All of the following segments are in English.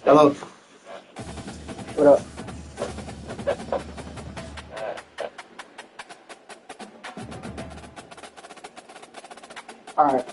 Hello. What up? All right.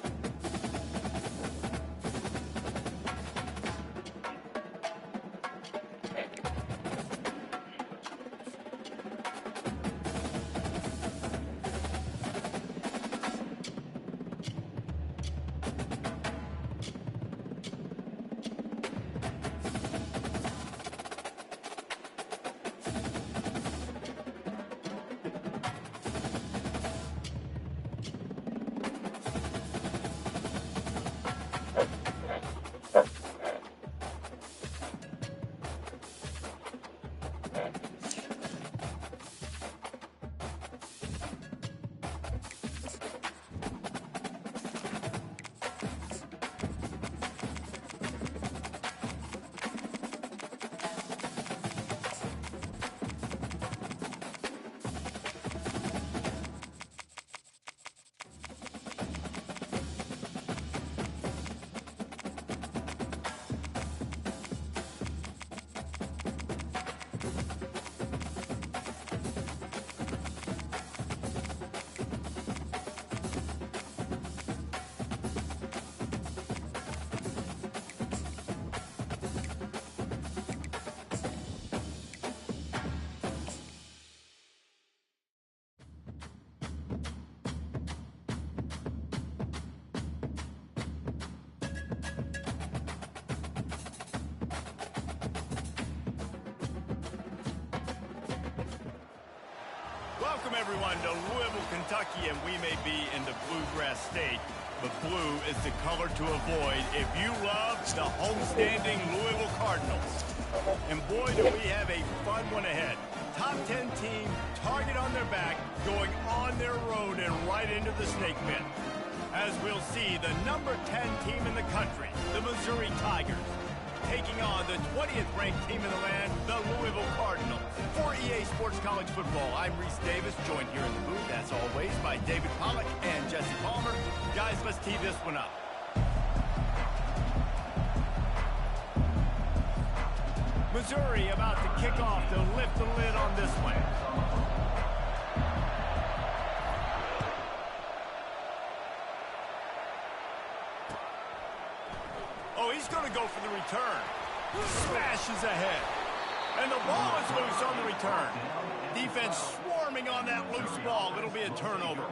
Welcome, everyone, to Louisville, Kentucky, and we may be in the Bluegrass State, but blue is the color to avoid if you love the homestanding Louisville Cardinals. And boy, do we have a fun one ahead. Top 10 team, target on their back, going on their road and right into the snake pit. As we'll see, the number 10 team in the country, the Missouri Tigers, taking on the 20th ranked team in the land, the Louisville Cardinals. For EA Sports College Football, I'm Reese Davis, joined here in the booth, as always, by David Pollack and Jesse Palmer. Guys, let's tee this one up. Missouri about to kick off to lift the lid on this one. Oh, he's going to go for the return. Smashes ahead. And the ball is loose on the return. Defense swarming on that loose ball. It'll be a turnover.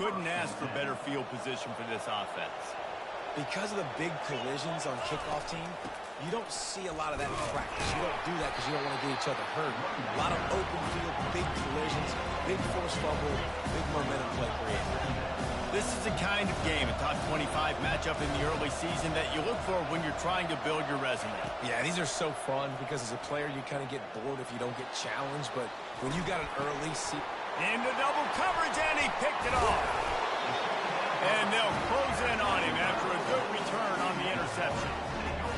Couldn't ask for better field position for this offense. Because of the big collisions on kickoff team, you don't see a lot of that in practice. You don't do that because you don't want to get each other hurt. A lot of open field, big collisions, big force fumble, big momentum play created. This is the kind of game, a top 25 matchup in the early season that you look for when you're trying to build your resume. Yeah, these are so fun because as a player, you kind of get bored if you don't get challenged. But when you got an early seat... Into double coverage, and he picked it off. And they'll close in on him after a good return on the interception.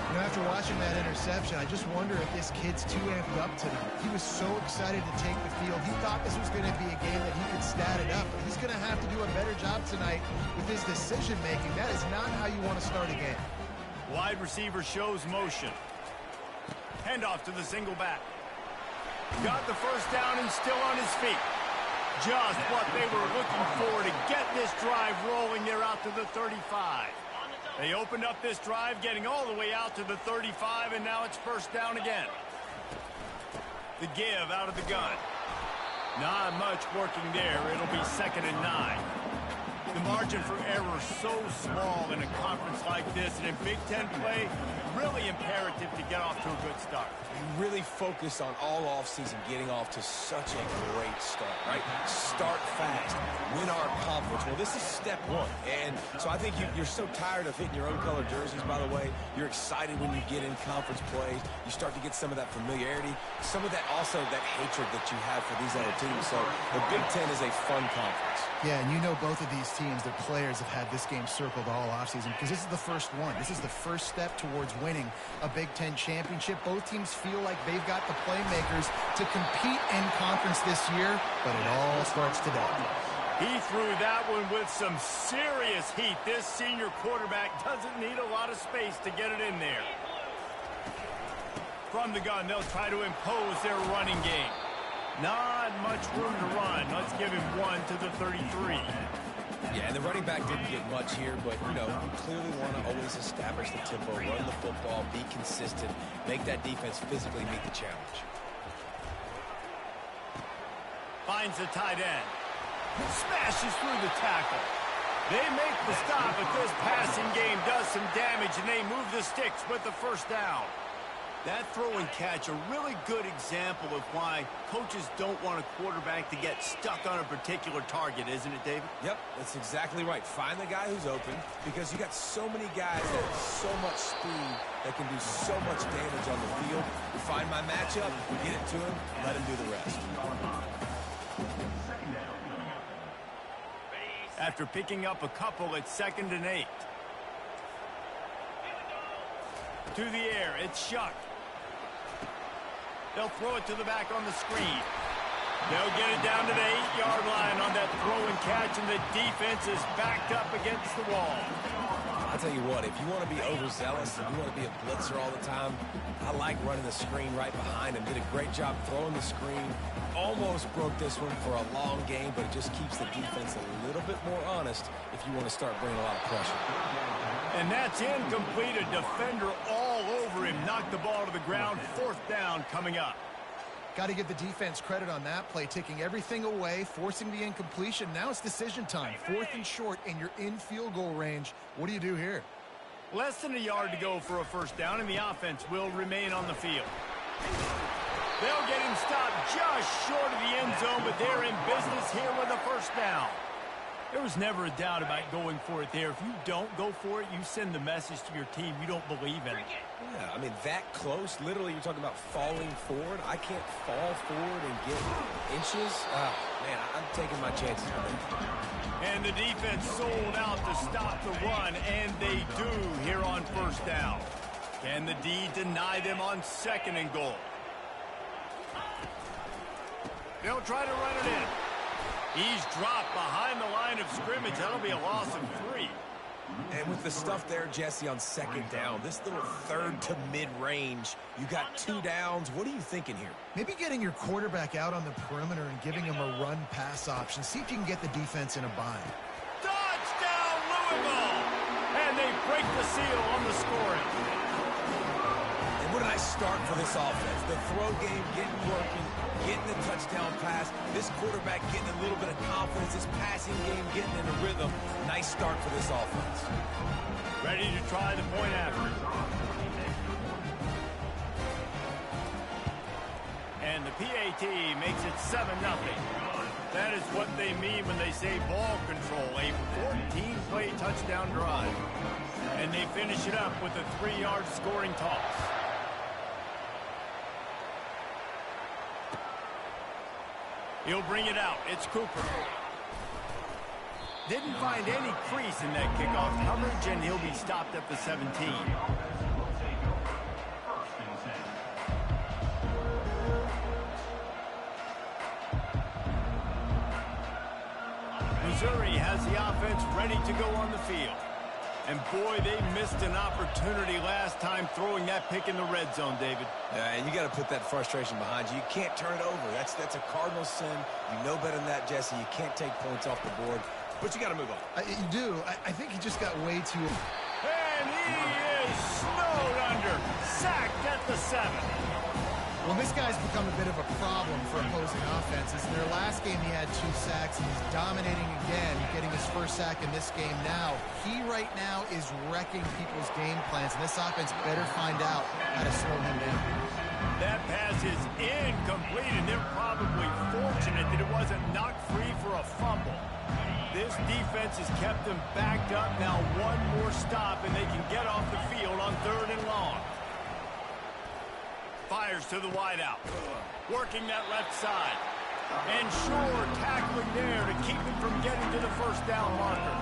You know, after watching that interception, I just wonder if this kid's too amped up tonight. He was so excited to take the field. He thought this was going to be a game that he could stat it up. But he's going to have to do a better job tonight with his decision-making. That is not how you want to start a game. Wide receiver shows motion. Handoff to the single back. Got the first down and still on his feet. Just what they were looking for to get this drive rolling. They're out to the 35. They opened up this drive, getting all the way out to the 35, and now it's first down again. The give out of the gun. Not much working there. It'll be 2nd and 9. The margin for error so small in a conference like this, and in Big Ten play, really imperative to get off to a good start. You really focus on all offseason getting off to such a great start, right? Start fast, win our conference. Well, this is step one. And so I think you're so tired of hitting your own color jerseys, by the way. You're excited when you get in conference plays. You start to get some of that familiarity, some of that also that hatred that you have for these other teams. So the Big Ten is a fun conference. Yeah, and you know both of these teams, their players have had this game circled all offseason because this is the first one. This is the first step towards winning a Big Ten championship. Both teams feel like they've got the playmakers to compete in conference this year, but it all starts today. He threw that one with some serious heat. This senior quarterback doesn't need a lot of space to get it in there. From the gun, they'll try to impose their running game. Not much room to run. Let's give him 1 to the 33. Yeah, and the running back didn't get much here, but, you know, you clearly want to always establish the tempo, run the football, be consistent, make that defense physically meet the challenge. Finds the tight end. Smashes through the tackle. They make the stop, but this passing game does some damage, and they move the sticks with the first down. That throw and catch, a really good example of why coaches don't want a quarterback to get stuck on a particular target, isn't it, David? Yep, that's exactly right. Find the guy who's open because you got so many guys that have so much speed that can do so much damage on the field. You find my matchup, get it to him, let him do the rest. After picking up a couple, it's 2nd and 8. To the air, it's Shuck. They'll throw it to the back on the screen. They'll get it down to the 8-yard line on that throw and catch, and the defense is backed up against the wall. I'll tell you what, if you want to be overzealous and you want to be a blitzer all the time, I like running the screen right behind him. Did a great job throwing the screen. Almost broke this one for a long game, but it just keeps the defense a little bit more honest if you want to start bringing a lot of pressure. And that's incomplete. A defender all over him. Knocked the ball to the ground. 4th down coming up. Got to give the defense credit on that play, taking everything away, forcing the incompletion. Now it's decision time. 4th and short, and you're in field goal range. What do you do here? Less than a yard to go for a first down, and the offense will remain on the field. They'll get him stopped just short of the end zone, but they're in business here with a first down. There was never a doubt about going for it there. If you don't go for it, you send the message to your team you don't believe in it. Yeah, I mean, that close, literally, you're talking about falling forward. I can't fall forward and get inches. Man, I'm taking my chances with that. And the defense sold out to stop the run, and they do here on first down. Can the D deny them on 2nd and goal? They'll try to run it in. He's dropped behind the line of scrimmage. That'll be a loss of 3. And with the stuff there, Jesse, on 2nd down, this little 3rd to mid-range, you got 2 downs. What are you thinking here? Maybe getting your quarterback out on the perimeter and giving him a run-pass option. See if you can get the defense in a bind. Touchdown, Louisville! And they break the seal on the scoring. And what a nice start for this offense. The throw game getting working, getting the touchdown pass. This quarterback getting a little bit of confidence. This passing game getting in a rhythm. Nice start for this offense. Ready to try the point after. And the PAT makes it 7-0. That is what they mean when they say ball control. A 14-play touchdown drive. And they finish it up with a 3-yard scoring toss. He'll bring it out. It's Cooper. Didn't find any crease in that kickoff coverage, and he'll be stopped at the 17. Missouri has the offense ready to go on the field. And boy, they missed an opportunity last time throwing that pick in the red zone, David. And you got to put that frustration behind you. You can't turn it over. That's a cardinal sin. You know better than that, Jesse. You can't take points off the board. But you got to move on. You do. I think he just got way too... And he is snowed under. Sacked at the 7. Well, this guy's become a bit of a problem for opposing offenses. In their last game, he had 2 sacks, and he's dominating again, getting his first sack in this game now. He right now is wrecking people's game plans, and this offense better find out how to slow him down. That pass is incomplete, and they're probably fortunate that it wasn't knocked free for a fumble. This defense has kept them backed up. Now one more stop, and they can get off the field on 3rd and long. Fires to the wideout, working that left side. And sure, tackling there to keep him from getting to the first down marker.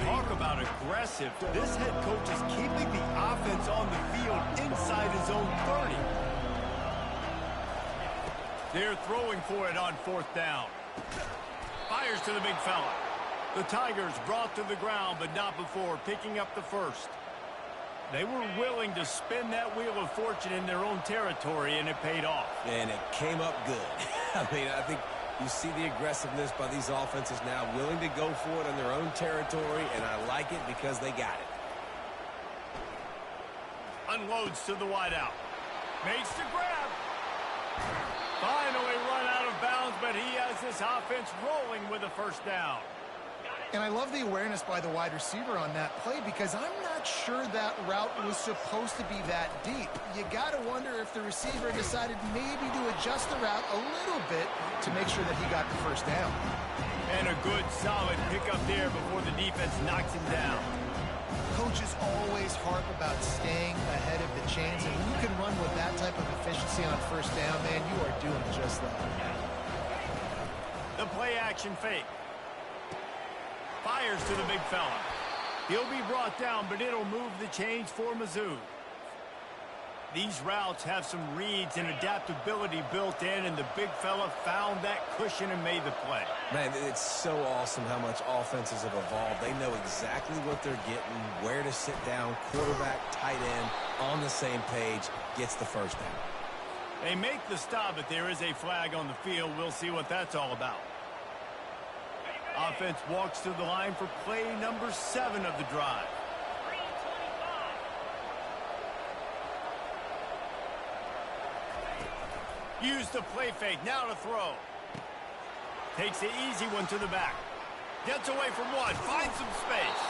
Talk about aggressive. This head coach is keeping the offense on the field inside his own 30. They're throwing for it on 4th down. Fires to the big fella. The Tigers brought to the ground, but not before picking up the first. They were willing to spin that wheel of fortune in their own territory, and it paid off. And it came up good. I mean, I think you see the aggressiveness by these offenses now, willing to go for it in their own territory, and I like it because they got it. Unloads to the wideout. Makes the grab. Finally run out of bounds, but he has this offense rolling with a first down. And I love the awareness by the wide receiver on that play because I'm not sure that route was supposed to be that deep. You got to wonder if the receiver decided maybe to adjust the route a little bit to make sure that he got the first down. And a good, solid pickup there before the defense knocks him down. Coaches always harp about staying ahead of the chains, and when you can run with that type of efficiency on first down, man, you are doing just that. The play-action fake. Fires to the big fella. He'll be brought down, but it'll move the chains for Mizzou. These routes have some reads and adaptability built in, and the big fella found that cushion and made the play. Man, it's so awesome how much offenses have evolved. They know exactly what they're getting, where to sit down, quarterback, tight end, on the same page, gets the first down. They make the stop, but there is a flag on the field. We'll see what that's all about. Offense walks to the line for play number 7 of the drive. Use the play fake, now to throw. Takes the easy one to the back. Gets away from one, finds some space.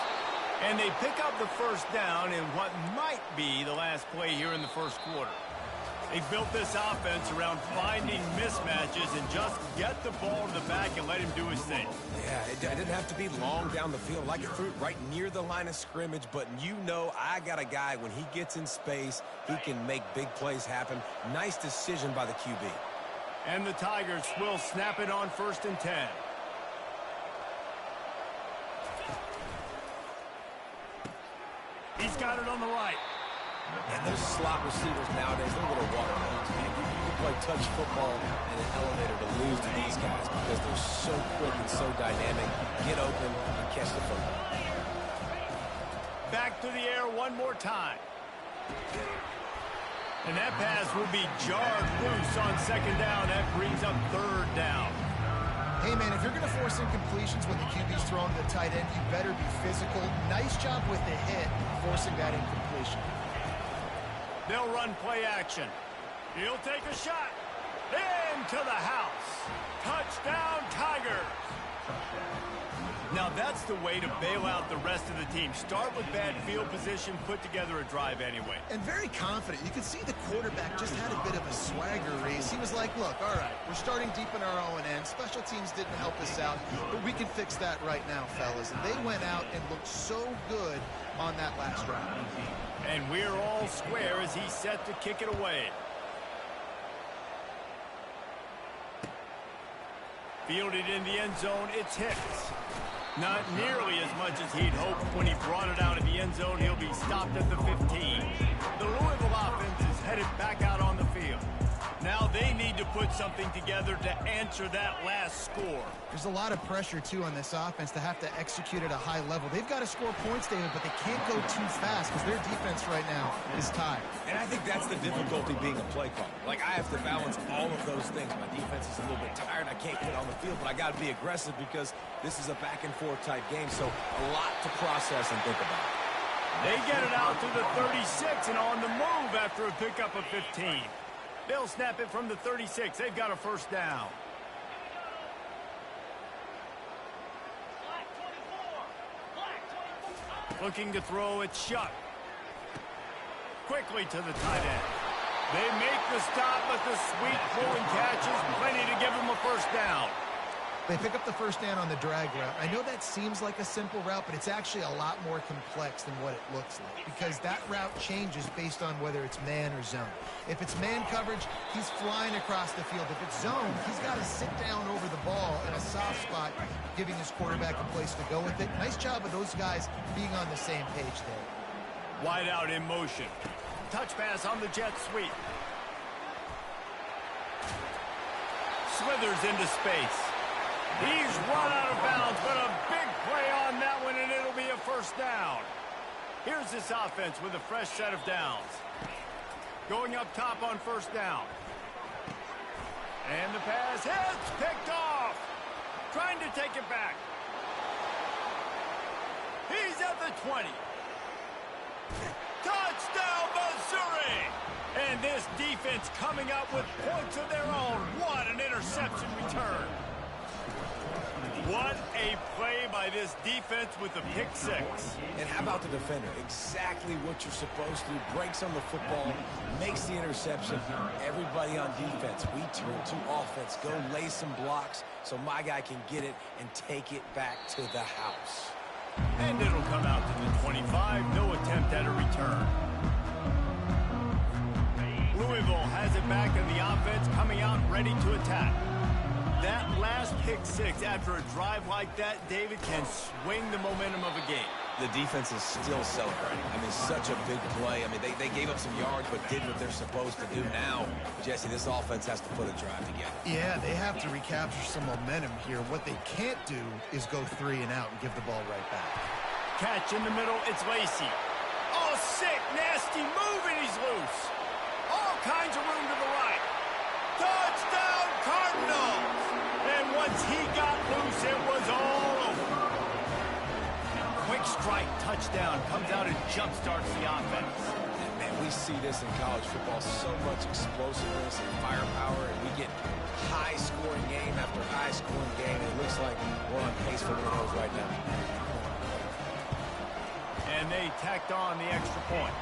And they pick up the first down in what might be the last play here in the first quarter. They built this offense around finding mismatches and just get the ball to the back and let him do his thing. Yeah, it didn't have to be long down the field. Like it threw it right near the line of scrimmage, but you know I got a guy, when he gets in space, he can make big plays happen. Nice decision by the QB. And the Tigers will snap it on 1st and 10. He's got it on the right. And those slot receivers nowadays, they're little water balloons, man. You can play touch football in an elevator to lose to these guys because they're so quick and so dynamic. Get open and catch the football. Back to the air one more time. And that pass will be jarred loose on 2nd down. That brings up 3rd down. Hey, man, if you're going to force incompletions when the QB's thrown to the tight end, you better be physical. Nice job with the hit, forcing that incompletion. They'll run play action. He'll take a shot. Into the house. Touchdown, Tigers. Now that's the way to bail out the rest of the team. Start with bad field position, put together a drive anyway. And very confident. You can see the quarterback just had a bit of a swagger race. He was like, look, all right, we're starting deep in our own end. Special teams didn't help us out, but we can fix that right now, fellas. And they went out and looked so good on that last drive. And we're all square as he's set to kick it away. Fielded in the end zone, it's Hicks. Not nearly as much as he'd hoped when he brought it out of the end zone. He'll be stopped at the 15. The Louisville offense is headed back out on the field. Now they need to put something together to answer that last score. There's a lot of pressure, too, on this offense to have to execute at a high level. They've got to score points, David, but they can't go too fast because their defense right now is tired. And I think that's the difficulty being a play caller. Like, I have to balance all of those things. My defense is a little bit tired. I can't get on the field, but I got to be aggressive because this is a back-and-forth type game, so a lot to process and think about. They get it out to the 36 and on the move after a pickup of 15. They'll snap it from the 36. They've got a first down. Looking to throw it Shuck. Quickly to the tight end. They make the stop, but the sweet pulling catch is plenty to give them a first down. They pick up the first down on the drag route. I know that seems like a simple route, but it's actually a lot more complex than what it looks like because that route changes based on whether it's man or zone. If it's man coverage, he's flying across the field. If it's zone, he's got to sit down over the ball in a soft spot, giving his quarterback a place to go with it. Nice job of those guys being on the same page there. Wide out in motion. Touch pass on the jet sweep. Slithers into space. He's run out of bounds, but a big play on that one, and it'll be a first down. Here's this offense with a fresh set of downs. Going up top on first down. And the pass hits, picked off. Trying to take it back. He's at the 20. Touchdown, Missouri! And this defense coming up with points of their own. What an interception return. What a play by this defense with the pick six. And how about the defender? Exactly what you're supposed to do. Breaks on the football, makes the interception. Everybody on defense, we turn to offense. Go lay some blocks so my guy can get it and take it back to the house. And it'll come out to the 25. No attempt at a return. Louisville has it back in the offense, coming out ready to attack. That last pick six after a drive like that, David, can swing the momentum of a game. The defense is still celebrating. I mean, such a big play. I mean, they gave up some yards but did what they're supposed to do. Now, Jesse, this offense has to put a drive together. Yeah, they have to recapture some momentum here. What they can't do is go 3 and out and give the ball right back. Catch in the middle, it's Lacey. Oh, sick, nasty move, and he's loose. All kinds of room to the right. Touchdown, Cardinals! And once he got loose, it was all over. Quick strike, touchdown, comes out and jumpstarts the offense. Man, we see this in college football, so much explosiveness and firepower, and we get high-scoring game after high-scoring game, and it looks like we're on pace for one of those right now. And they tacked on the extra point.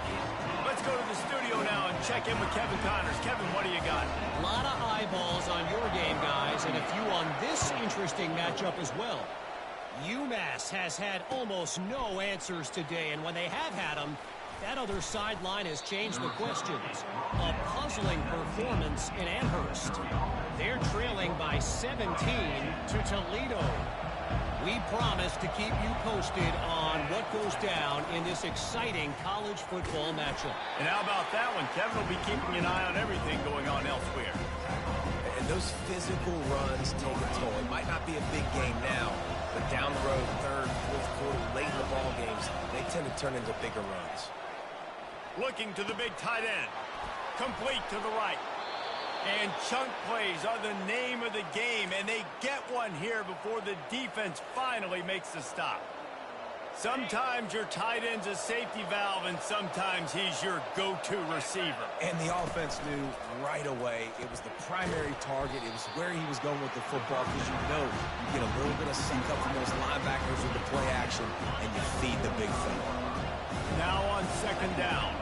Let's go to the studio now and check in with Kevin Connors. Kevin, what do you got? A lot of eyeballs on your game, guys, and a few on this interesting matchup as well. UMass has had almost no answers today, and when they have had them, that other sideline has changed the questions. A puzzling performance in Amherst. They're trailing by 17 to Toledo. We promise to keep you posted on what goes down in this exciting college football matchup. And how about that one? Kevin will be keeping an eye on everything going on elsewhere. And those physical runs take a toll. It might not be a big game now, but down the road, third, fourth quarter, late in the ball games, they tend to turn into bigger runs. Looking to the big tight end. Complete to the right. And chunk plays are the name of the game, and they get one here before the defense finally makes the stop. Sometimes your tight end's a safety valve, and sometimes he's your go-to receiver. And the offense knew right away it was the primary target. It was where he was going with the football because you know you get a little bit of sync up from those linebackers with the play action, and you feed the big fella. Now on second down.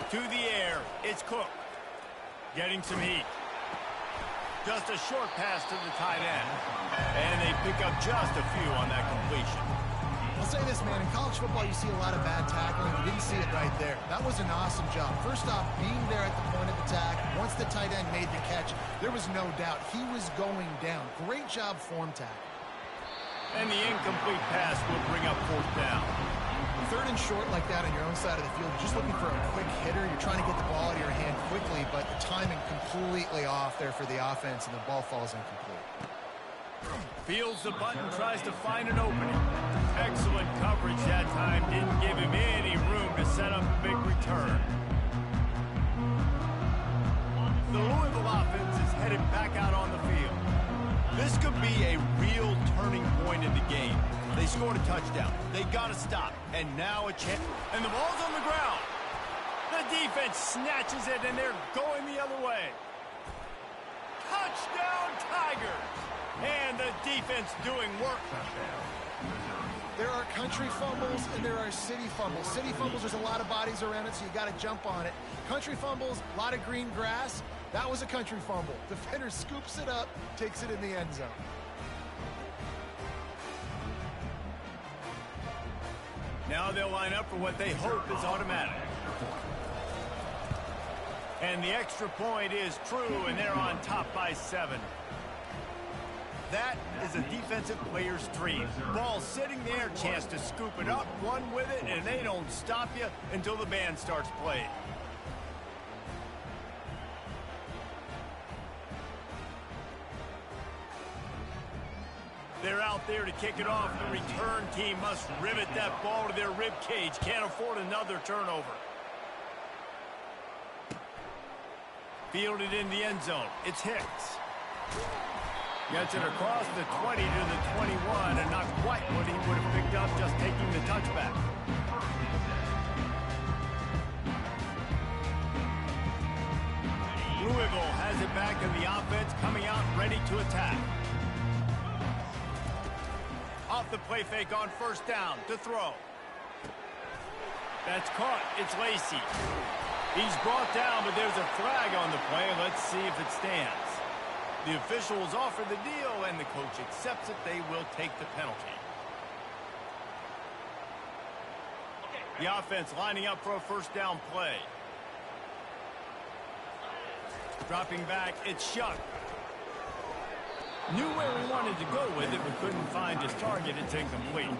To the air, it's Cook. Getting some heat. Just a short pass to the tight end. And they pick up just a few on that completion. I'll say this, man. In college football, you see a lot of bad tackling. You didn't see it right there. That was an awesome job. First off, being there at the point of attack. Once the tight end made the catch, there was no doubt he was going down. Great job form tackle. And the incomplete pass will bring up fourth down. 3rd and short like that on your own side of the field, you're just looking for a quick hitter. You're trying to get the ball out of your hand quickly, but the timing completely off there for the offense, and the ball falls incomplete. Feels the button, tries to find an opening. Excellent coverage that time. Didn't give him any room to set up a big return. The Louisville offense is headed back out on the field. This could be a real turning point in the game. They scored a touchdown. They got to stop. And now a chance. And the ball's on the ground. The defense snatches it, and they're going the other way. Touchdown, Tigers! And the defense doing work. There are country fumbles and there are city fumbles. City fumbles, there's a lot of bodies around it, so you got to jump on it. Country fumbles, a lot of green grass. That was a country fumble. Defender scoops it up, takes it in the end zone. Now they'll line up for what they hope is automatic. And the extra point is true, and they're on top by 7. That is a defensive player's dream. Ball sitting there, chance to scoop it up, run with it, and they don't stop you until the band starts playing. They're out there to kick it off. The return team must rivet that ball to their rib cage. Can't afford another turnover. Fielded in the end zone. It's Hicks. Gets it across the 20 to the 21, and not quite what he would have picked up just taking the touchback. Louisville has it back in the offense, coming out ready to attack. Off the play fake on first down to throw. That's caught. It's Lacey. He's brought down, but there's a flag on the play. Let's see if it stands. The officials offer the deal, and the coach accepts it. They will take the penalty. The offense lining up for a first down play. Dropping back, it's Shuck. Knew where he wanted to go with it, but couldn't find his target. It's incomplete.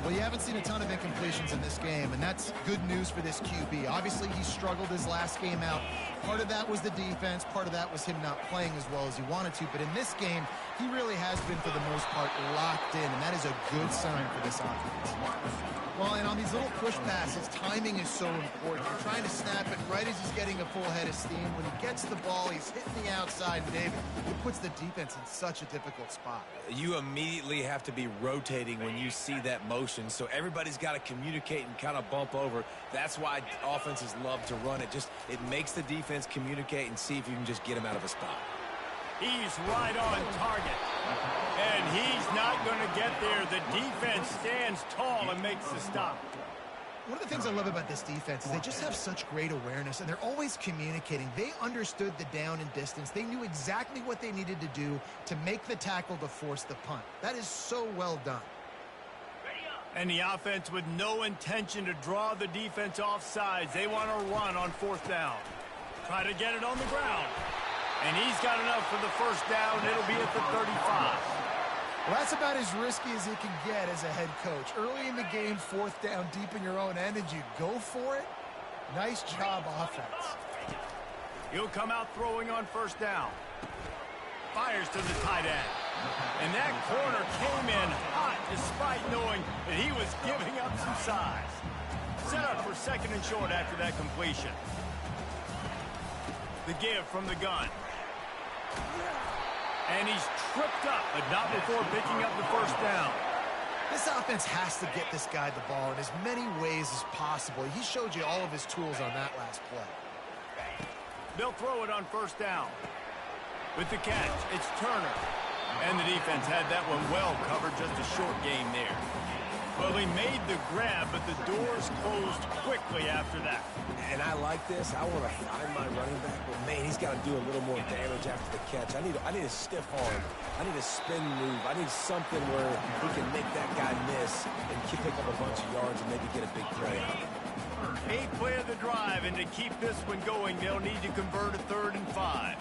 Well, you haven't seen a ton of incompletions in this game, and that's good news for this QB. Obviously, he struggled his last game out. Part of that was the defense. Part of that was him not playing as well as he wanted to. But in this game, he really has been, for the most part, locked in, and that is a good sign for this offense. Well, and on these little push passes, timing is so important. You're trying to snap it right as he's getting a full head of steam. When he gets the ball, he's hitting the outside, and David, it puts the defense in such a difficult spot. You immediately have to be rotating when you see that motion, so everybody's got to communicate and kind of bump over. That's why offenses love to run it. It makes the defense communicate and see if you can just get him out of a spot. He's right on target. And he's not going to get there. The defense stands tall and makes the stop. One of the things I love about this defense is they just have such great awareness, and they're always communicating. They understood the down and distance. They knew exactly what they needed to do to make the tackle to force the punt. That is so well done. And the offense with no intention to draw the defense off sides. They want to run on fourth down. Try to get it on the ground. And he's got enough for the first down. It'll be at the 35. Well, that's about as risky as he can get as a head coach. Early in the game, fourth down, deep in your own end, and you go for it? Nice job, offense. He'll come out throwing on first down. Fires to the tight end. And that corner came in hot despite knowing that he was giving up some size. Set up for second and short after that completion. The give from the gun. And he's tripped up, but not before picking up the first down. This offense has to get this guy the ball in as many ways as possible. He showed you all of his tools on that last play. They'll throw it on first down. With the catch, it's Turner. And the defense had that one well covered, just a short game there. Well, he made the grab, but the doors closed quickly after that. And I like this. I want to find my running back, but man, he's got to do a little more damage after the catch. I need a stiff arm. I need a spin move. I need something where he can make that guy miss and pick up a bunch of yards and maybe get a big play out of it. 8th play of the drive, and to keep this one going, they'll need to convert a 3rd and 5.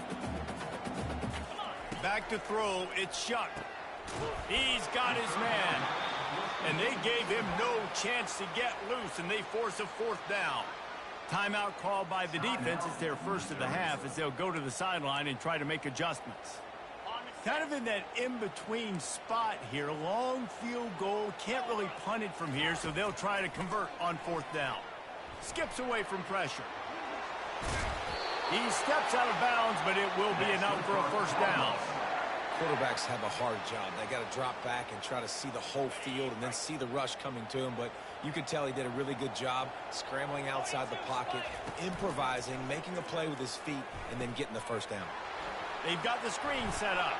Back to throw, it's Shuck. He's got his man. And they gave him no chance to get loose, and they force a 4th down. Timeout called by the defense. It's their first of the half as they'll go to the sideline and try to make adjustments. Kind of in that in-between spot here. Long field goal. Can't really punt it from here, so they'll try to convert on 4th down. Skips away from pressure. He steps out of bounds, but it will be enough for a 1st down. Quarterbacks have a hard job. They got to drop back and try to see the whole field and then see the rush coming to him. But you could tell he did a really good job scrambling outside the pocket, improvising, making a play with his feet, and then getting the 1st down. They've got the screen set up.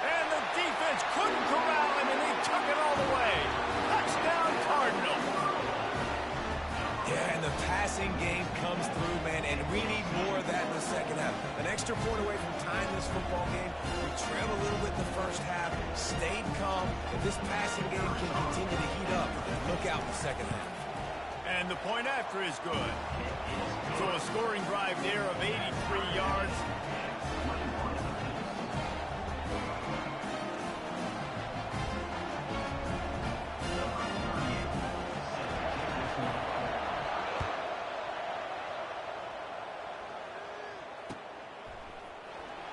And the defense couldn't corral him, and they took it all the way. Touchdown, Cardinals. Yeah, and the passing game comes through, man, and we need more of that in the second half. An extra point away from tying this football game. We trailed a little bit in the first half, stayed calm. If this passing game can continue to heat up, look out in the second half. And the point after is good. So a scoring drive there of 83 yards.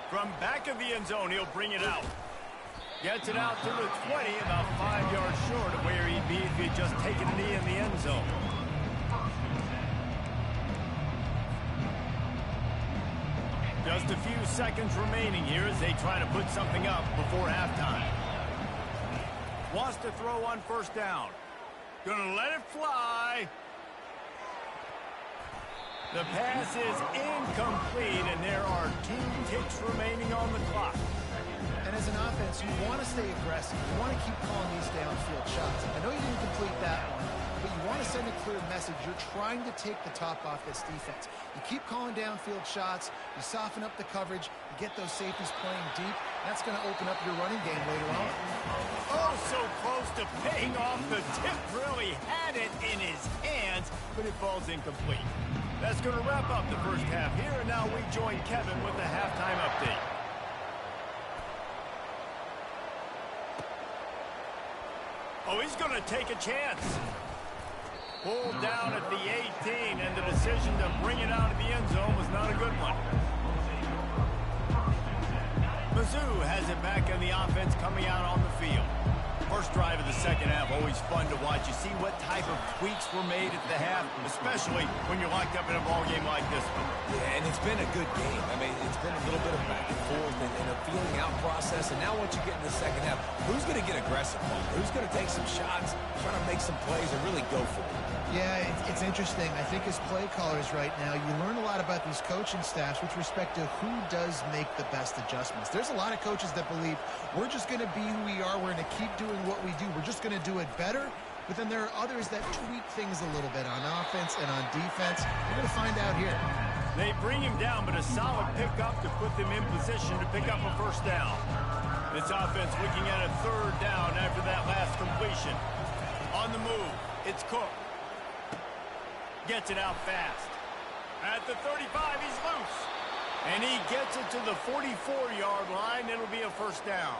From back of the end zone, he'll bring it out. Gets it out to the 20, about 5 yards short of where he'd be if he'd just taken a knee in the end zone. Just a few seconds remaining here as they try to put something up before halftime. Wants to throw on 1st down. Gonna let it fly. The pass is incomplete, and there are 2 ticks remaining on the clock. And as an offense, you want to stay aggressive. You want to keep calling these downfield shots. I know you didn't complete that one, but you want to send a clear message. You're trying to take the top off this defense. You keep calling downfield shots. You soften up the coverage. You get those safeties playing deep. That's going to open up your running game later on. Oh, so close to paying off. The tip really had it in his hands, but it falls incomplete. That's going to wrap up the first half here, and now we join Kevin with the halftime update. Oh, he's going to take a chance. Pulled down at the 18, and the decision to bring it out of the end zone was not a good one. Mizzou has it back in the offense coming out on the field. First drive of the second half, always fun to watch. You see what type of tweaks were made at the half, especially when you're locked up in a ball game like this one. Yeah, and it's been a good game. I mean, it's been a little bit of back and forth and a feeling out process. And now once you get in the second half, who's going to get aggressive? Who's going to take some shots, try to make some plays, and really go for it? Yeah, it's interesting. I think as play callers right now, you learn a lot about these coaching staffs with respect to who does make the best adjustments. There's a lot of coaches that believe we're just going to be who we are. We're going to keep doing what we do. We're just going to do it better. But then there are others that tweak things a little bit on offense and on defense. We're going to find out here. They bring him down, but a solid pickup to put them in position to pick up a 1st down. This offense looking at a 3rd down after that last completion. On the move, it's Cook. Gets it out fast. At the 35, he's loose. And he gets it to the 44-yard line. It'll be a 1st down.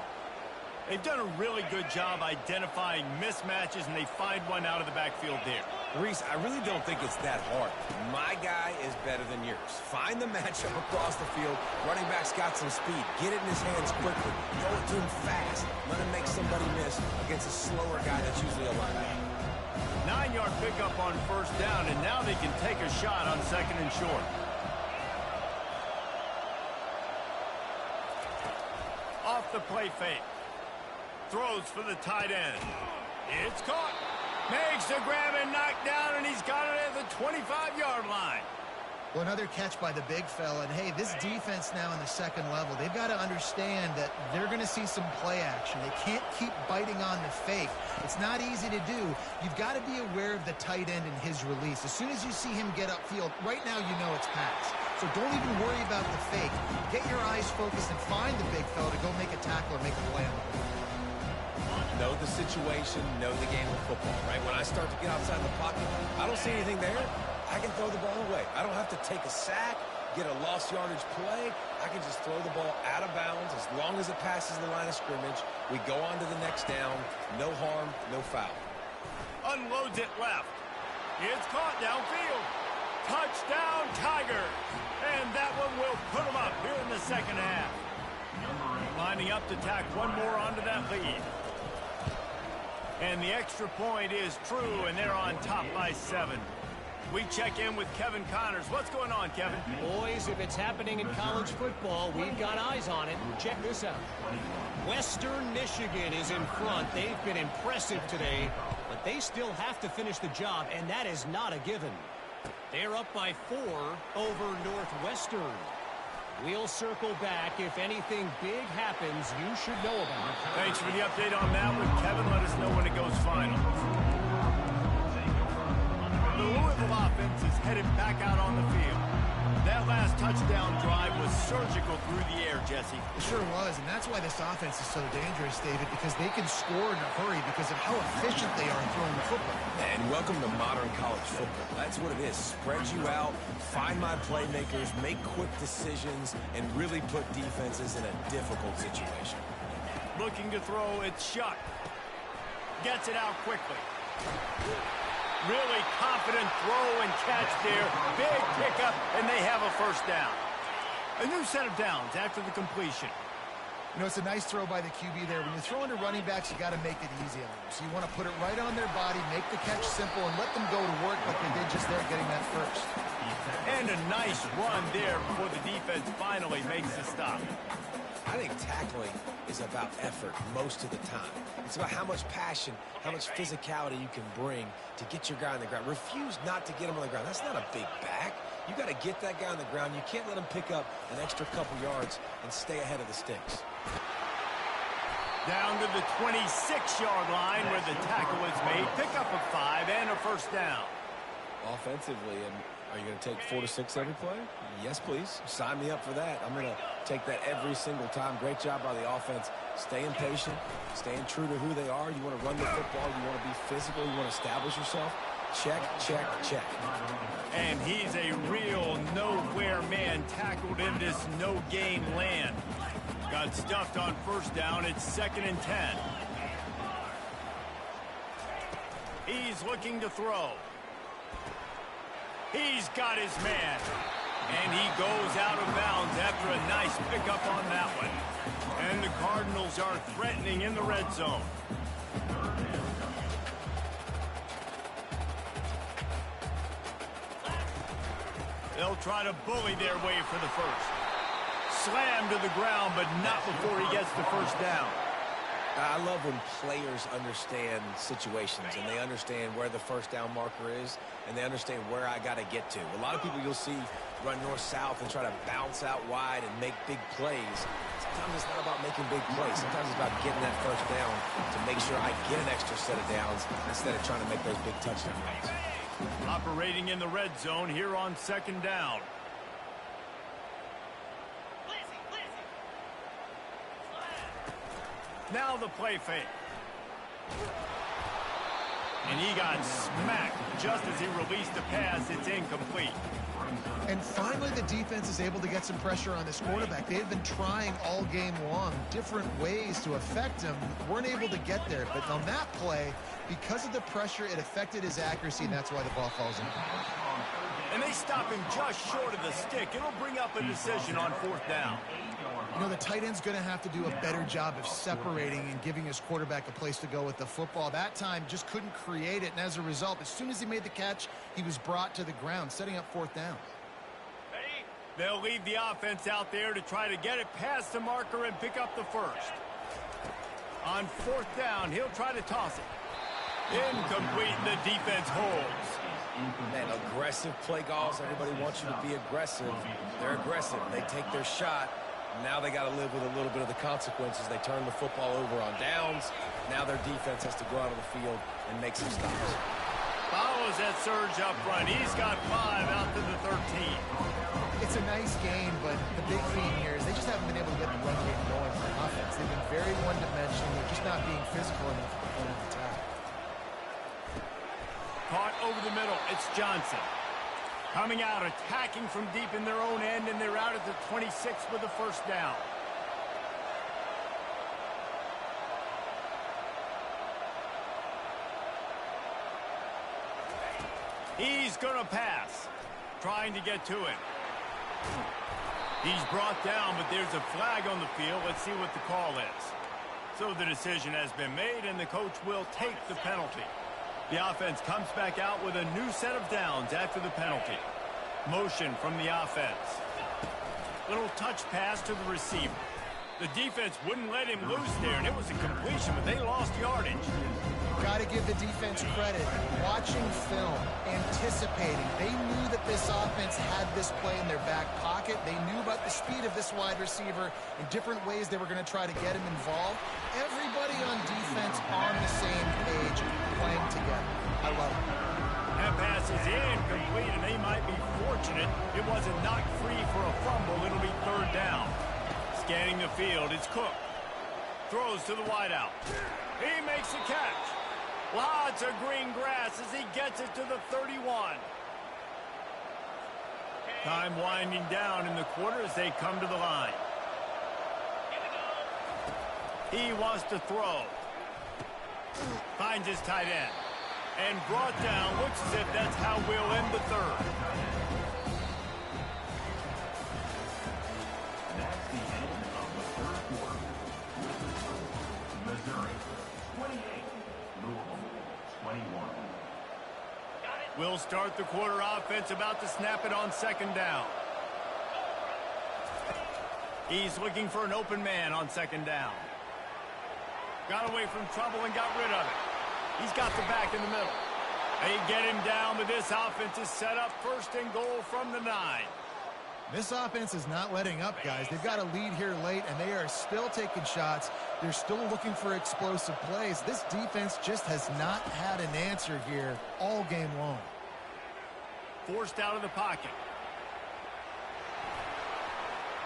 They've done a really good job identifying mismatches, and they find one out of the backfield there. Reese, I really don't think it's that hard. My guy is better than yours. Find the matchup across the field. Running back's got some speed. Get it in his hands quickly. Throw it to him fast. Let him make somebody miss against a slower guy that's usually a linebacker. 9-yard pickup on 1st down, and now they can take a shot on 2nd and short. Off the play fake. Throws for the tight end. It's caught. Makes the grab and knocked down, and he's got it at the 25-yard line. Well, another catch by the big fella. And, hey, this defense now in the second level, they've got to understand that they're going to see some play action. They can't keep biting on the fake. It's not easy to do. You've got to be aware of the tight end and his release. As soon as you see him get upfield, right now you know it's pass. So don't even worry about the fake. Get your eyes focused and find the big fella to go make a tackle or make a play on the ball. Know the situation, know the game of football, right? When I start to get outside the pocket, I don't see anything there. I can throw the ball away. I don't have to take a sack. get a lost yardage play, I can just throw the ball out of bounds as long as it passes the line of scrimmage. We go on to the next down. No harm, no foul. Unloads it left. It's caught downfield. Touchdown, Tigers. And that one will put them up here in the second half. Lining up to tack one more onto that lead. And the extra point is true, and they're on top by 7. We check in with Kevin Connors. What's going on, Kevin? Boys, if it's happening in college football, we've got eyes on it. Check this out. Western Michigan is in front. They've been impressive today, but they still have to finish the job, and that is not a given. They're up by 4 over Northwestern. We'll circle back. If anything big happens, you should know about it. Thanks for the update on that one, Kevin. Let us know when it goes final. The Louisville offense is headed back out on the field. That last touchdown drive was surgical through the air, Jesse. It sure was, and that's why this offense is so dangerous, David, because they can score in a hurry because of how efficient they are in throwing the football. And welcome to modern college football. That's what it is. Spread you out, find my playmakers, make quick decisions, and really put defenses in a difficult situation. Looking to throw, it's Shuck. Gets it out quickly. Really confident throw and catch there. Big pickup, and they have a first down. A new set of downs after the completion. You know, it's a nice throw by the QB there. When you're throwing to running backs, you got to make it easy on them. So you want to put it right on their body, make the catch simple, and let them go to work like they did just there getting that first. And a nice run there before the defense finally makes the stop. I think tackling is about effort most of the time. It's about how much passion, how much physicality you can bring to get your guy on the ground. Refuse not to get him on the ground. That's not a big back. You got to get that guy on the ground. You can't let him pick up an extra couple yards and stay ahead of the sticks. Down to the 26-yard line where the tackle is made. Pick up a 5 and a first down. Offensively, and are you going to take 4 to 6 every play? Yes, please. Sign me up for that. I'm going to take that every single time. Great job by the offense. Staying patient, staying true to who they are. You want to run the football. You want to be physical. You want to establish yourself. Check, check, check. And he's a real nowhere man tackled in this no-gain land. Got stuffed on first down. It's 2nd and 10. He's looking to throw. He's got his man. And he goes out of bounds after a nice pickup on that one. And the Cardinals are threatening in the red zone. They'll try to bully their way for the first. Slammed to the ground, but not before he gets the first down. I love when players understand situations and they understand where the first down marker is and they understand where I got to get to. A lot of people you'll see run north-south and try to bounce out wide and make big plays. Sometimes it's not about making big plays. Sometimes it's about getting that first down to make sure I get an extra set of downs instead of trying to make those big touchdown runs. Operating in the red zone here on 2nd down. Now the play fake. And he got smacked just as he released the pass. It's incomplete. And finally, the defense is able to get some pressure on this quarterback. They've been trying all game long different ways to affect him. Weren't able to get there. But on that play, because of the pressure, it affected his accuracy, and that's why the ball falls in. And they stop him just short of the stick. It'll bring up a decision on 4th down. You know, the tight end's going to have to do a better job of separating and giving his quarterback a place to go with the football. That time just couldn't create it, and as a result, as soon as he made the catch, he was brought to the ground, setting up 4th down. They'll leave the offense out there to try to get it past the marker and pick up the first. On 4th down, he'll try to toss it. Incomplete, the defense holds. Man, aggressive play calls. Everybody wants you to be aggressive. They're aggressive. They take their shot. Now they got to live with a little bit of the consequences. They turn the football over on downs. Now their defense has to go out of the field and make some stops. Follows that surge up front. He's got 5 out to the 13. It's a nice game, but the big theme here is they just haven't been able to get the run game going for offense. They've been very one-dimensional. They're just not being physical enough at the point of attack. Caught over the middle. It's Johnson. Coming out, attacking from deep in their own end, and they're out at the 26 with the first down. He's going to pass, trying to get to it. He's brought down, but there's a flag on the field. Let's see what the call is. So the decision has been made, and the coach will take the penalty. The offense comes back out with a new set of downs after the penalty. Motion from the offense. Little touch pass to the receiver. The defense wouldn't let him loose there, and it was a completion, but they lost yardage. Got to give the defense credit. Watching film, anticipating. They knew that this offense had this play in their back pocket. They knew about the speed of this wide receiver and different ways they were going to try to get him involved. Everybody on defense on the same page, playing together. I love it. That pass is incomplete, and they might be fortunate it wasn't knocked free for a fumble. It'll be third down. Scanning the field, it's Cook. Throws to the wideout. He makes the catch. Lots of green grass as he gets it to the 31. Time winding down in the quarter as they come to the line. He wants to throw. Finds his tight end. And brought down. Looks as if that's how we'll end the third. That's the end of the third quarter. Missouri, 28. Louisville, 21. We'll start the quarter offense, about to snap it on second down. He's looking for an open man on second down. Got away from trouble and got rid of it. He's got the back in the middle. They get him down, but this offense is set up first and goal from the 9. This offense is not letting up, guys. They've got a lead here late, and they are still taking shots. They're still looking for explosive plays. This defense just has not had an answer here all game long. Forced out of the pocket.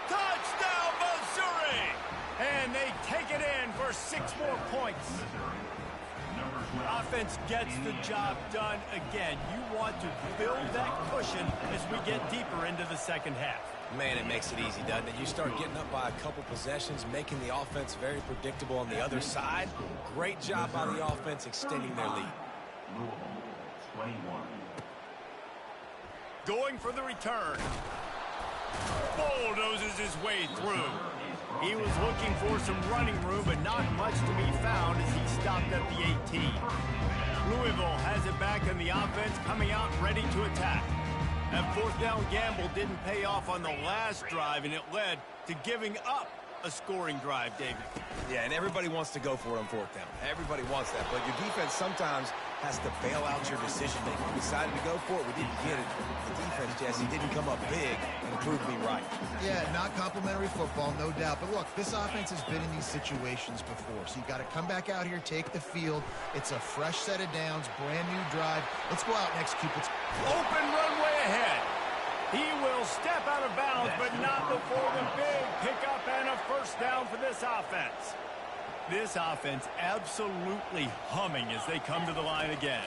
Touchdown, Missouri! And they take it in for 6 more points. Offense gets the job done again. You want to build that cushion as we get deeper into the second half. Man, it makes it easy, doesn't it? You start getting up by a couple possessions, making the offense very predictable on the other side. Great job by the offense extending their lead. Louisville, 21. Going for the return. Bulldozes his way through. He was looking for some running room, but not much to be found as he stopped at the 18. Louisville has it back in the offense, coming out ready to attack. That fourth down gamble didn't pay off on the last drive, and it led to giving up a scoring drive, David. Yeah, and everybody wants to go for it on fourth down. Everybody wants that, but your defense sometimes has to bail out your decision-making. We decided to go for it. We didn't get it. The defense, Jesse, didn't come up big and prove me right. Yeah, not complimentary football, no doubt. But look, this offense has been in these situations before, so you got to come back out here, take the field. It's a fresh set of downs, brand new drive. Let's go out and execute. Open runway ahead. He will step out of bounds, but not before the big pickup and a first down for this offense. This offense absolutely humming as they come to the line again.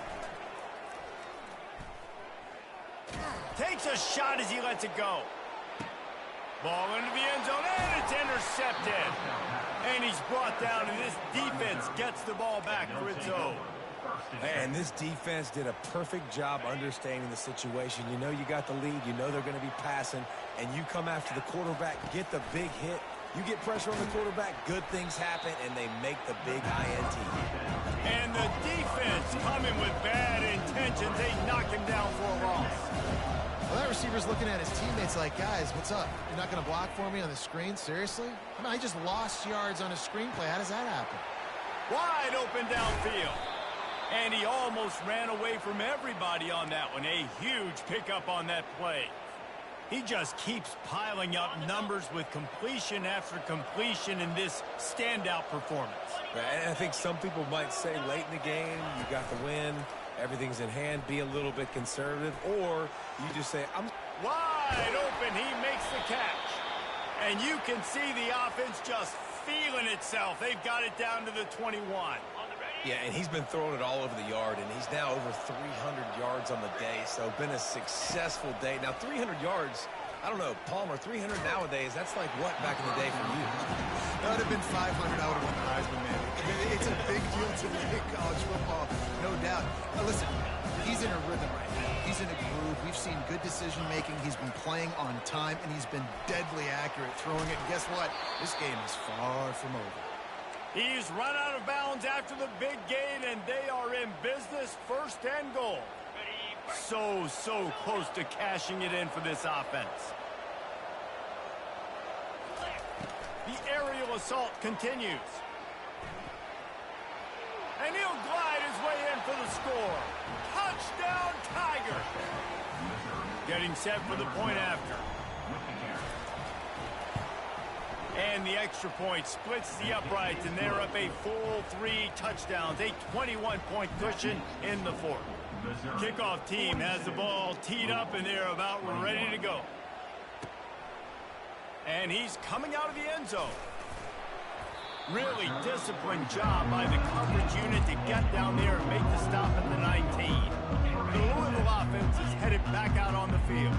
Takes a shot as he lets it go. Ball into the end zone, and it's intercepted. And he's brought down, and this defense gets the ball back for its own. And this defense did a perfect job understanding the situation. You know you got the lead. You know they're going to be passing. And you come after the quarterback, get the big hit. You get pressure on the quarterback, good things happen, and they make the big INT. And the defense coming with bad intentions. They knock him down for a loss. Well, that receiver's looking at his teammates like, guys, what's up? You're not going to block for me on the screen? Seriously? I mean, I just lost yards on a screenplay. How does that happen? Wide open downfield. And he almost ran away from everybody on that one. A huge pickup on that play. He just keeps piling up numbers with completion after completion in this standout performance. And I think some people might say late in the game, you got the win, everything's in hand, be a little bit conservative, or you just say, I'm wide open, he makes the catch. And you can see the offense just feeling itself. They've got it down to the 21. Yeah, and he's been throwing it all over the yard, and he's now over 300 yards on the day, so been a successful day. Now, 300 yards, I don't know, Palmer, 300 nowadays, that's like what back in the day for you? That would have been 500. I would have won the Heisman, man. It's a big deal to me in college football, no doubt. Now, listen, he's in a rhythm right now. He's in a groove. We've seen good decision-making. He's been playing on time, and he's been deadly accurate throwing it. And guess what? This game is far from over. He's run out of bounds after the big gain, and they are in business, first and goal. So close to cashing it in for this offense. The aerial assault continues. And he'll glide his way in for the score. Touchdown, Tiger! Getting set for the point after. And the extra point splits the uprights, and they're up a full 3 touchdowns, a 21-point cushion in the fourth. Kickoff team has the ball teed up, and they're about ready to go. And he's coming out of the end zone. Really disciplined job by the coverage unit to get down there and make the stop at the 19. The Louisville offense is headed back out on the field.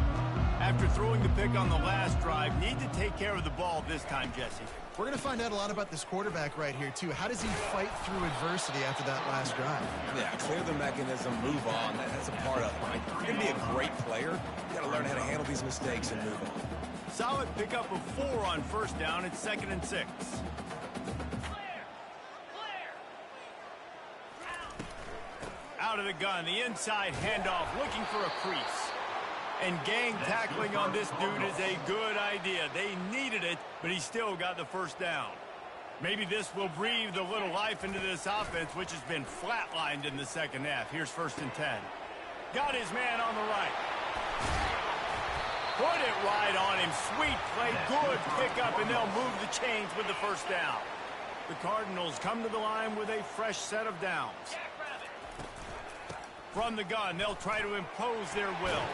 After throwing the pick on the last drive, need to take care of the ball this time, Jesse. We're going to find out a lot about this quarterback right here, too. How does he fight through adversity after that last drive? Yeah, clear the mechanism, move on. That's a part of it, right? If you're going to be a great player, you got to learn how to handle these mistakes and move on. Solid pickup of 4 on first down. It's 2nd and 6. Out of the gun, the inside handoff, looking for a crease. And gang tackling on this dude is a good idea. They needed it, but he still got the first down. Maybe this will breathe a little life into this offense, which has been flatlined in the second half. Here's 1st and 10. Got his man on the right. Put it right on him. Sweet play, good pickup, and they'll move the chains with the first down. The Cardinals come to the line with a fresh set of downs. From the gun, they'll try to impose their will.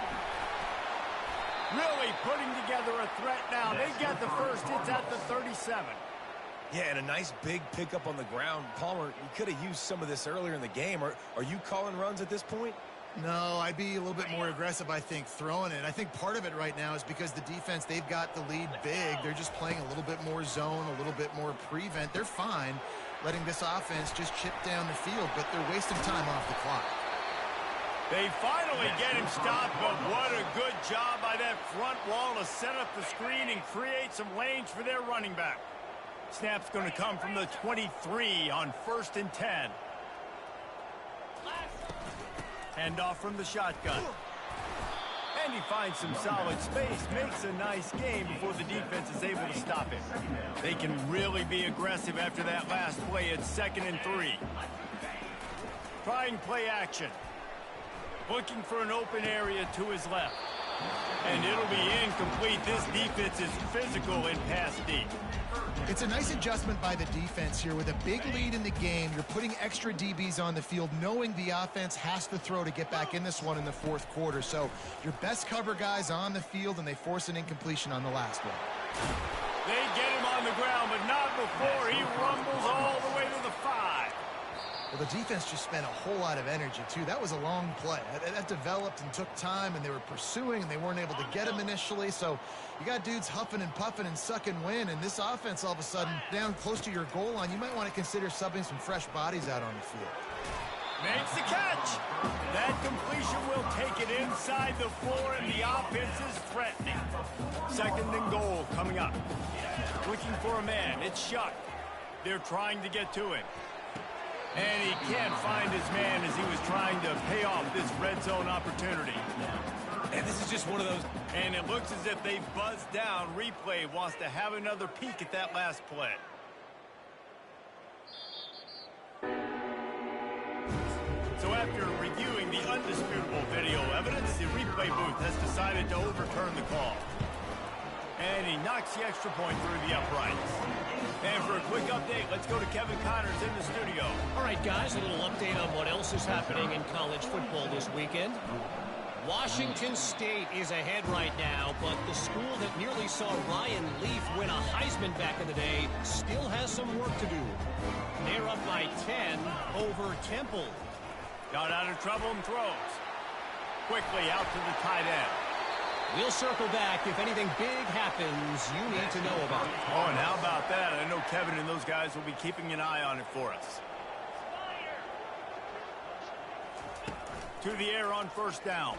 Really putting together a threat now. They get the first. It's at the 37. Yeah, and a nice big pickup on the ground. Palmer, you could have used some of this earlier in the game. Are you calling runs at this point? No, I'd be a little bit more aggressive, I think, throwing it. I think part of it right now is because the defense, they've got the lead big. They're just playing a little bit more zone, a little bit more prevent. They're fine letting this offense just chip down the field, but they're wasting time off the clock. They finally get him stopped, but what a good job by that front wall to set up the screen and create some lanes for their running back. Snap's going to come from the 23 on 1st and 10. Handoff from the shotgun. And he finds some solid space, makes a nice game before the defense is able to stop him. They can really be aggressive after that last play. It's 2nd and 3. Trying play action. Looking for an open area to his left. And it'll be incomplete. This defense is physical in pass deep. It's a nice adjustment by the defense here. With a big lead in the game, you're putting extra DBs on the field, knowing the offense has to throw to get back in this one in the 4th quarter. So your best cover guys on the field, and they force an incompletion on the last one. They get him on the ground, but not before he rumbles all the way to the 5. Well, the defense just spent a whole lot of energy, too. That was a long play. That developed and took time, and they were pursuing, and they weren't able to get him initially. So you got dudes huffing and puffing and sucking wind, and this offense all of a sudden down close to your goal line. You might want to consider subbing some fresh bodies out on the field. Makes the catch. That completion will take it inside the 4, and the offense is threatening. 2nd and goal coming up. Looking for a man. It's Shuck. They're trying to get to him. And he can't find his man as he was trying to pay off this red zone opportunity. And this is just one of those. And it looks as if they've buzzed down. Replay wants to have another peek at that last play. So after reviewing the undisputable video evidence, the replay booth has decided to overturn the call. And he knocks the extra point through the uprights. And for a quick update, let's go to Kevin Connors in the studio. All right, guys, a little update on what else is happening in college football this weekend. Washington State is ahead right now, but the school that nearly saw Ryan Leaf win a Heisman back in the day still has some work to do. They're up by 10 over Temple. Got out of trouble and throws. Quickly out to the tight end. We'll circle back if anything big happens you need to know about. Oh, and how about that? I know Kevin and those guys will be keeping an eye on it for us. To the air on first down.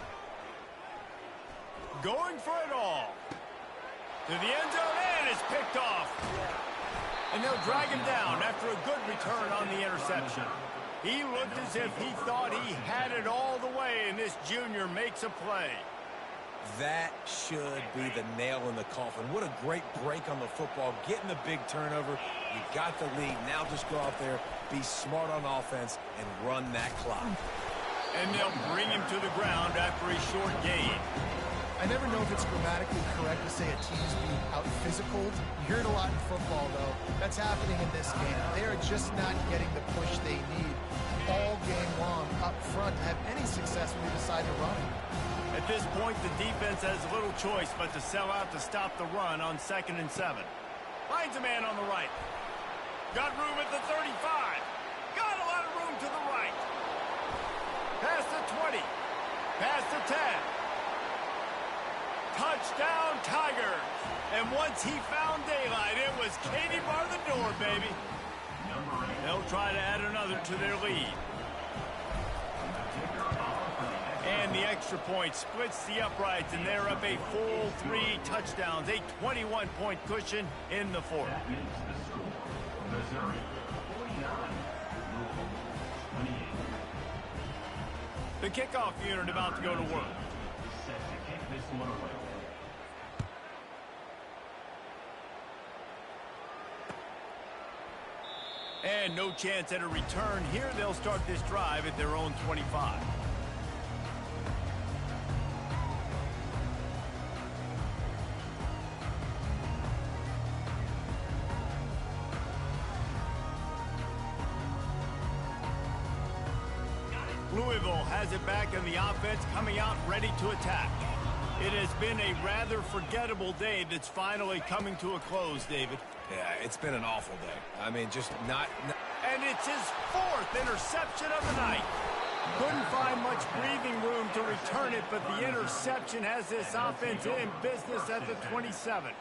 Going for it all. To the end zone, and it's picked off. And they'll drag him down after a good return on the interception. He looked as if he thought he had it all the way, and this junior makes a play. That should be the nail in the coffin. What a great break on the football. Getting the big turnover. You got the lead. Now just go out there, be smart on offense, and run that clock. And they'll bring him to the ground after a short gain. I never know if it's grammatically correct to say a team's being out-physicaled. You hear it a lot in football, though. That's happening in this game. They are just not getting the push they need all game long up front to have any success when they decide to run. At this point, the defense has little choice but to sell out to stop the run on 2nd and 7. Finds a man on the right. Got room at the 35. Got a lot of room to the right. Past the 20. Past the 10. Touchdown, Tigers. And once he found daylight, it was Katie bar the door, baby. They'll try to add another to their lead. And the extra point splits the uprights, and they're up a full 3 touchdowns, a 21-point cushion in the fourth. That makes the score. Missouri 49, Louisville 28. The kickoff unit about to go to work. Set to kick this one away. And no chance at a return here. They'll start this drive at their own 25. Louisville has it back in the offense, coming out ready to attack. It has been a rather forgettable day that's finally coming to a close, David. Yeah, it's been an awful day. I mean, just not... And it's his 4th interception of the night. Couldn't find much breathing room to return it, but the interception has this offense in business at the 27.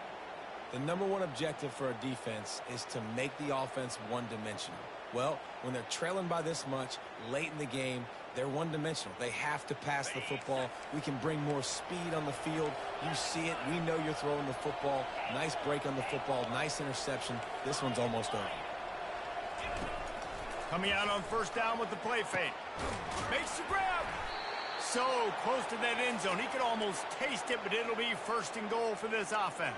The number one objective for a defense is to make the offense one-dimensional. Well, when they're trailing by this much, late in the game, they're one-dimensional. They have to pass the football. We can bring more speed on the field. You see it. We know you're throwing the football. Nice break on the football. Nice interception. This one's almost over. Coming out on first down with the play fake. Makes the grab. So close to that end zone. He could almost taste it, but it'll be 1st and goal for this offense.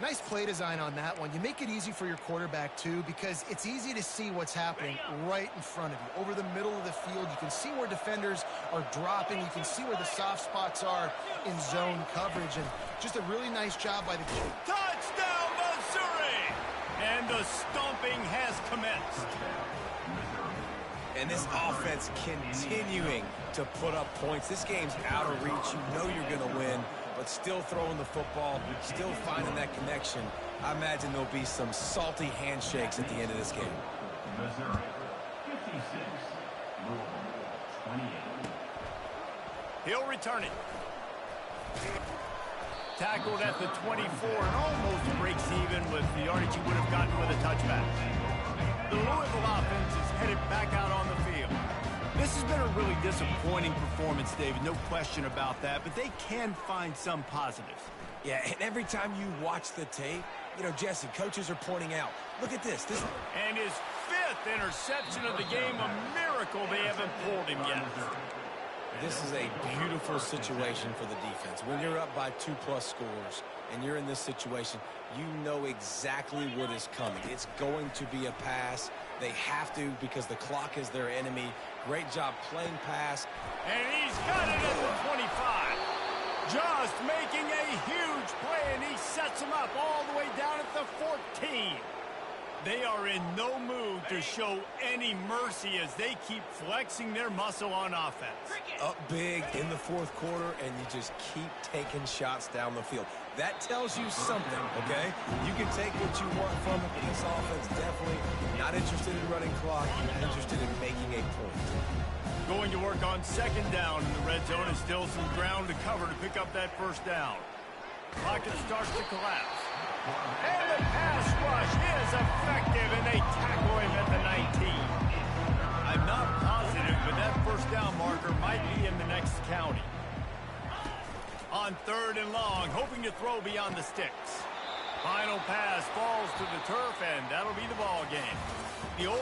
Nice play design on that one. You make it easy for your quarterback, too, because it's easy to see what's happening right in front of you. Over the middle of the field, you can see where defenders are dropping. You can see where the soft spots are in zone coverage. And just a really nice job by the... Touchdown, Missouri! And the stomping has commenced. And this offense continuing to put up points. This game's out of reach. You know you're going to win, but still throwing the football, still finding that connection. I imagine there'll be some salty handshakes at the end of this game. Missouri 56, Louisville 28. He'll return it. Tackled at the 24 and almost breaks even with the yardage he would have gotten with a touchback. The Louisville offense is headed back out on the field. This has been a really disappointing performance, David, no question about that, but they can find some positives. Yeah, and every time you watch the tape, you know, Jesse, coaches are pointing out, look at this. And his 5th interception of the game, a miracle they haven't pulled him yet. This is a beautiful situation for the defense. When you're up by 2+ scores and you're in this situation, you know exactly what is coming. It's going to be a pass. They have to because the clock is their enemy. Great job playing pass. And he's got it at the 25. Just making a huge play, and he sets him up all the way down at the 14. They are in no mood to show any mercy as they keep flexing their muscle on offense. Up big in the 4th quarter, and you just keep taking shots down the field. That tells you something, okay? You can take what you want from it, but this offense definitely not interested in running clock, interested in making a point. going to work on second down in the red zone, and still some ground to cover to pick up that first down. Pocket starts to collapse. And the pass rush is effective, and they tackle him at the 19. I'm not positive, but that first down marker might be in the next county. On 3rd and long, hoping to throw beyond the sticks. Final pass falls to the turf, and that'll be the ball game. The old